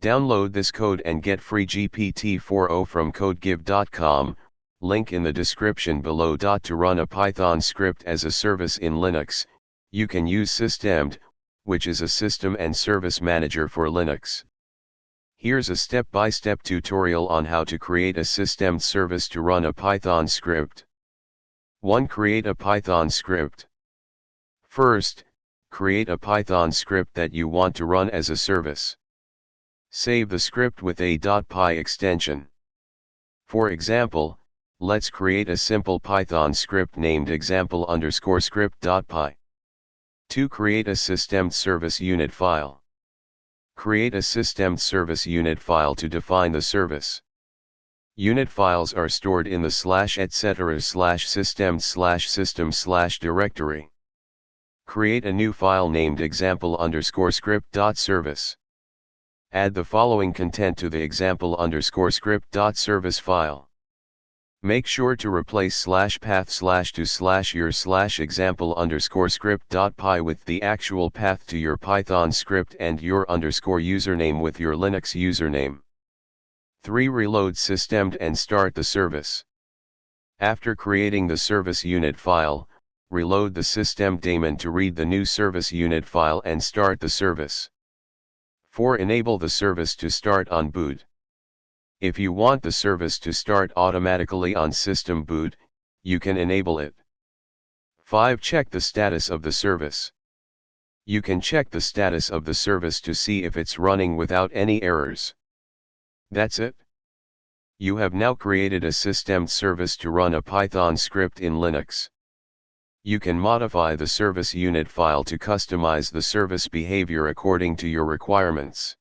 Download this code and get free GPT-4o from codegive.com, link in the description below. To run a Python script as a service in Linux, you can use Systemd, which is a system and service manager for Linux. Here's a step-by-step tutorial on how to create a Systemd service to run a Python script. 1. Create a Python script. First, create a Python script that you want to run as a service. Save the script with a .py extension. For example, let's create a simple Python script named example_script.py. 2. Create a Systemd service unit file. Create a Systemd service unit file to define the service. Unit files are stored in the /etc/systemd/system/ directory. Create a new file named example_script.service. Add the following content to the example_script.service file. Make sure to replace /path/to/your/example_script.py with the actual path to your Python script and your _username with your Linux username. 3. Reload Systemd and start the service. After creating the service unit file, reload the Systemd daemon to read the new service unit file and start the service. 4. Enable the service to start on boot. If you want the service to start automatically on system boot, you can enable it. 5. Check the status of the service. You can check the status of the service to see if it's running without any errors. That's it. You have now created a Systemd service to run a Python script in Linux. You can modify the service unit file to customize the service behavior according to your requirements.